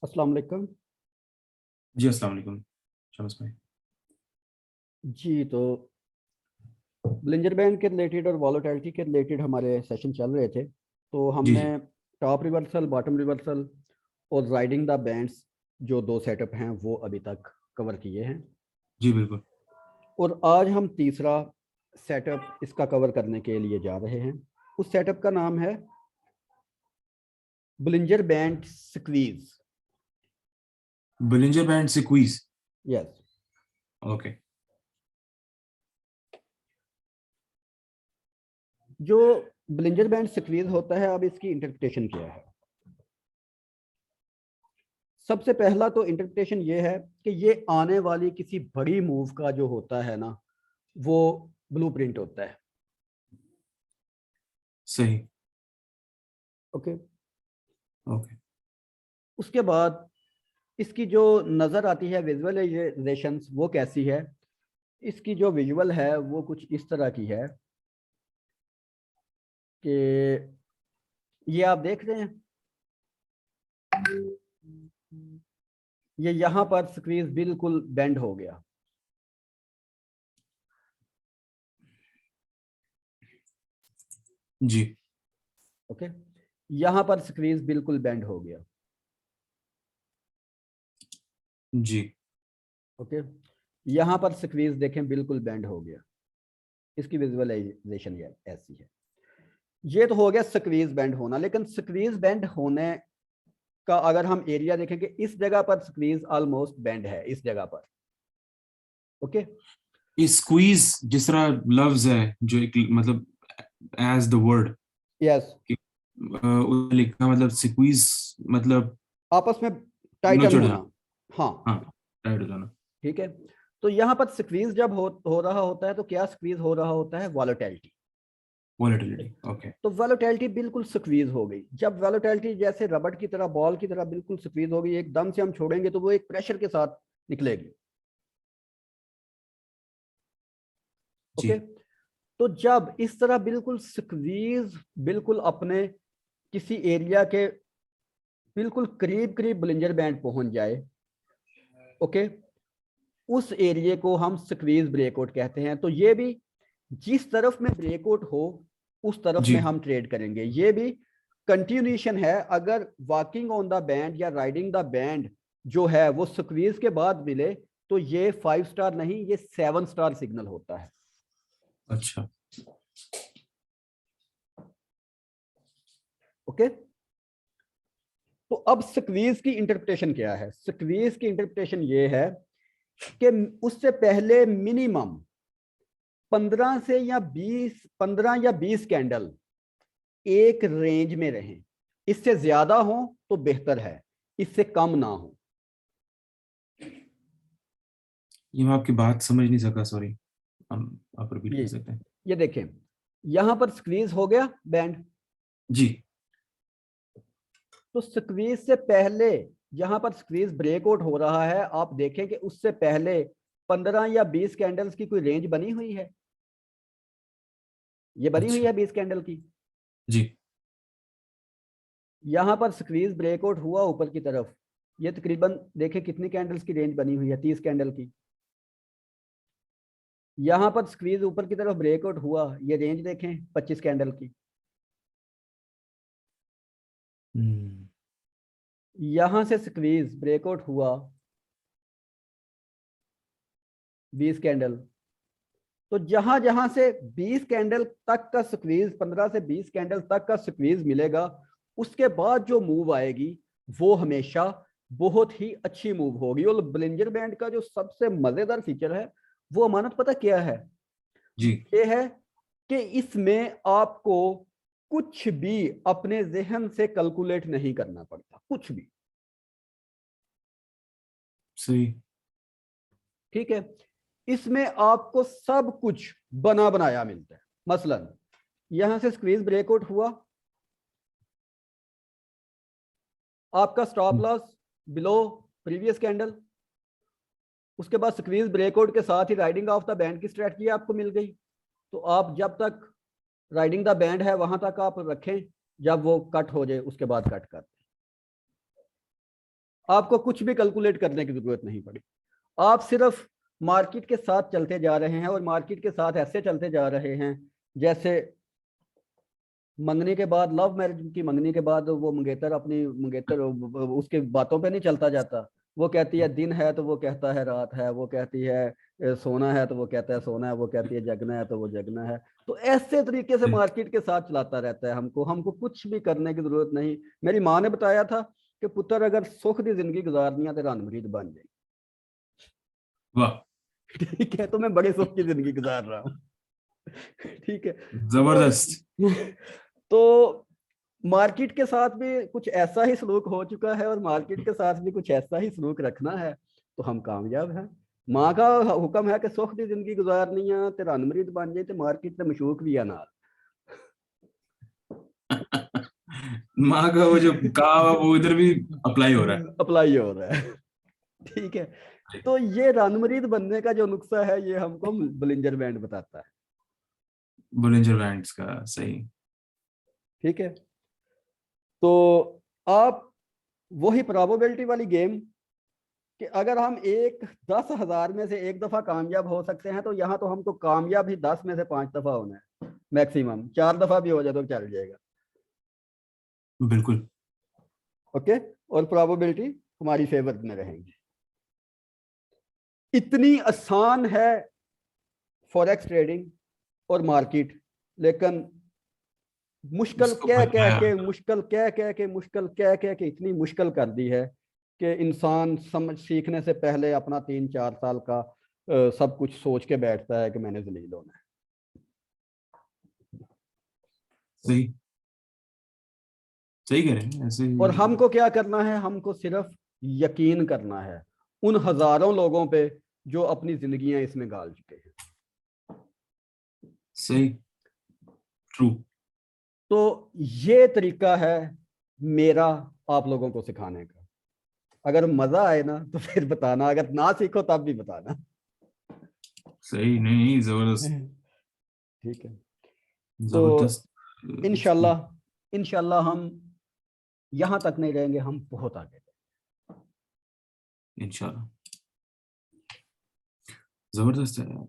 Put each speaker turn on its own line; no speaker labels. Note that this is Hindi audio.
अस्सलाम वालेकुम।
जी अस्सलाम वालेकुम शम्स भाई।
जी तो ब्लिंजर बैंड के रिलेटेड और वॉलेटिलिटी के रिलेटेड हमारे सेशन चल रहे थे। तो
जी
हमने
जी
टॉप रिवर्सल, बॉटम रिवर्सल और राइडिंग द बैंड्स जो दो सेटअप हैं वो अभी तक कवर किए हैं।
जी बिल्कुल।
और आज हम तीसरा सेटअप इसका कवर करने के लिए जा रहे हैं। उस सेटअप का नाम है ब्लिंजर बैंड स्क्वीज।
बोलिंजर बैंड से क्वीज।
यस।
ओके।
जो ब्लिंजर बैंड स्क्वीज होता है, अब इसकी इंटरप्रिटेशन क्या है? सबसे पहला तो इंटरप्रिटेशन ये है कि ये आने वाली किसी बड़ी मूव का जो होता है ना, वो ब्लूप्रिंट होता है।
सही।
ओके।
ओके।
उसके बाद इसकी जो नज़र आती है विजुअलाइजेशंस वो कैसी है? इसकी जो विजुअल है वो कुछ इस तरह की है कि ये आप देख रहे हैं, ये यहाँ पर स्क्रीन बिल्कुल बेंड हो गया।
जी।
ओके। यहाँ पर स्क्रीन बिल्कुल बेंड हो गया।
जी।
ओके। यहाँ पर स्क्रीन देखें बिल्कुल बेंड हो गया। इसकी विजुअलाइजेशन ये ऐसी है। ये तो हो गया स्क्वीज बेंड होना, लेकिन स्क्वीज बेंड होने का अगर हम एरिया देखेंगे, इस जगह पर स्क्वीज ऑलमोस्ट बेंड है, इस जगह पर। ओके।
ये स्क्वीज जिस तरह लफ्ज है जो एक मतलब एज द वर्ड
यस।
लिखना मतलब स्क्वीज मतलब
आपस में टाइटन
नचड़
होना।
जाना।
हाँ।
हाँ, टाइट हो जाना।
ठीक है। तो यहाँ पर स्क्वीज जब हो रहा होता है तो क्या स्क्वीज हो रहा होता है? वॉलेटिलिटी।
वोलेटिलिटी। ओके।
तो वॉलेटिलिटी बिल्कुल स्क्वीज हो गई। जब वॉलेटिलिटी जैसे रबड़ की तरह, बॉल की तरह बिल्कुल स्क्वीज हो गई, एकदम से हम छोड़ेंगे तो वो एक प्रेशर के साथ निकलेगी।
जी।
ओके। तो जब इस तरह बिल्कुल स्क्वीज, बिल्कुल अपने किसी एरिया के बिल्कुल करीब करीब ब्लिंजर बैंड पहुंच जाए, ओके, उस एरिया को हम स्क्वीज ब्रेकआउट कहते हैं। तो ये भी जिस तरफ में ब्रेकआउट हो उस तरफ
जी।
में हम ट्रेड करेंगे। ये भी कंटिन्यूएशन है। अगर वॉकिंग ऑन द बैंड या राइडिंग द बैंड जो है वो स्क्वीज के बाद मिले तो ये 5 स्टार नहीं, ये 7 स्टार सिग्नल होता है।
अच्छा।
ओके। तो अब स्क्वीज की इंटरप्रिटेशन क्या है? स्क्वीज की इंटरप्रिटेशन ये है कि उससे पहले मिनिमम 15 या 20 कैंडल एक रेंज में रहें। इससे ज्यादा हो तो बेहतर है, इससे कम ना हो।
ये मैं आपकी बात समझ नहीं सका, सॉरी। हम आप रिपीट कर
ये
सकते हैं?
ये देखें, यहां पर स्क्वीज हो गया बैंड।
जी।
तो स्क्वीज से पहले यहां पर स्क्वीज ब्रेकआउट हो रहा है, आप देखें कि उससे पहले 15 या 20 कैंडल्स की कोई रेंज बनी हुई है? ये बनी हुई
अच्छा।
है 20 कैंडल की।
जी।
यहां पर स्क्वीज ब्रेकआउट हुआ ऊपर की तरफ, ये तकरीबन देखें कितनी कैंडल्स की रेंज बनी हुई है? 30 कैंडल की। यहां पर स्क्वीज ऊपर की तरफ ब्रेकआउट हुआ, ये रेंज देखें 25 कैंडल की।
हम्म।
यहां से स्क्वीज ब्रेकआउट हुआ 20 कैंडल। तो जहां जहां से 20 कैंडल तक का स्क्वीज, 15 से 20 कैंडल तक का स्क्वीज मिलेगा, उसके बाद जो मूव आएगी वो हमेशा बहुत ही अच्छी मूव होगी। और ब्लिंजर बैंड का जो सबसे मजेदार फीचर है वो अमानत पता क्या है?
जी।
ये है कि इसमें आपको कुछ भी अपने जहन से कैलकुलेट नहीं करना पड़ता, कुछ भी।
सही।
ठीक है। इसमें आपको सब कुछ बना बनाया मिलता है। मसलन यहां से स्क्वीज ब्रेकआउट हुआ, आपका stop loss below previous candle, उसके बाद स्क्वीज ब्रेकआउट के साथ ही राइडिंग ऑफ द बैंड की स्ट्रेटजी आपको मिल गई। तो आप जब तक राइडिंग द बैंड है वहां तक आप रखें, जब वो कट हो जाए उसके बाद कट कर। आपको कुछ भी कैलकुलेट करने की जरूरत नहीं पड़ी, आप सिर्फ मार्केट के साथ चलते जा रहे हैं, और मार्केट के साथ ऐसे चलते जा रहे हैं जैसे मंगनी के बाद, लव मैरिज की मंगनी के बाद वो मंगेतर अपनी मंगेतर उसके बातों पे नहीं चलता जाता। वो कहती है दिन है तो वो कहता है रात है, वो कहती है सोना है तो वो कहता है सोना है, वो कहती है जगना है तो वो जगना है। तो ऐसे तरीके से मार्केट के साथ चलाता रहता है। हमको हमको कुछ भी करने की जरूरत नहीं। मेरी माँ ने बताया था कि पुत्र अगर सुख दी जिंदगी गुजारनी है तो रणमरीत बन जाए।
वाह,
ठीक है, तो मैं बड़े सुख की जिंदगी गुजार रहा हूँ। ठीक है।
जबरदस्त।
तो मार्केट के साथ भी कुछ ऐसा ही सलूक हो चुका है, और मार्केट के साथ भी कुछ ऐसा ही सलूक रखना है तो हम कामयाब हैं। माँ का हुक्म है कि सुख दी जिंदगी गुजारनी है ते रणमरीत बन जाए, तो मार्केट में मशूक भी है नाल।
माँ का वो जो कहा वो इधर भी अप्लाई हो रहा है।
अप्लाई हो रहा है। ठीक है। तो ये रणमरीत बनने का जो नुस्खा है, ये हमको बलिंजर बैंड बताता है।
बोलिंजर बैंड्स का, सही।
ठीक है। तो आप वही प्रोबेबिलिटी वाली गेम कि अगर हम 10,000 में से एक दफा कामयाब हो सकते हैं, तो यहाँ तो हमको कामयाब ही 10 में से 5 दफा होना है, मैक्सिमम 4 दफा भी हो जाए तो चल जाएगा।
बिल्कुल।
ओके। और प्रोबेबिलिटी हमारी फेवर में रहेंगी। इतनी आसान है फॉरेक्स ट्रेडिंग और मार्केट, लेकिन मुश्किल
इसको
कह कह
बनाया।
के मुश्किल कह कह के मुश्किल कह कह के इतनी मुश्किल कर दी है कि इंसान समझ सीखने से पहले अपना 3-4 साल का सब कुछ सोच के बैठता है कि मैंने जलील होना है।
सही, सही कह रहे हैं ऐसे
और
ही।
हमको क्या करना है, हमको सिर्फ यकीन करना है उन हजारों लोगों पे जो अपनी जिंदगियां इसमें गाल चुके हैं।
सही, ट्रू।
तो ये तरीका है मेरा आप लोगों को सिखाने का। अगर मजा आए ना तो फिर बताना, अगर ना सीखो तब भी बताना।
सही, नहीं नहीं, जबरदस्त।
ठीक है। तो
जबरदस्त।
इंशाल्लाह इंशाल्लाह हम यहां तक नहीं रहेंगे, हम बहुत आगे।
इंशाल्लाह। जबरदस्त है।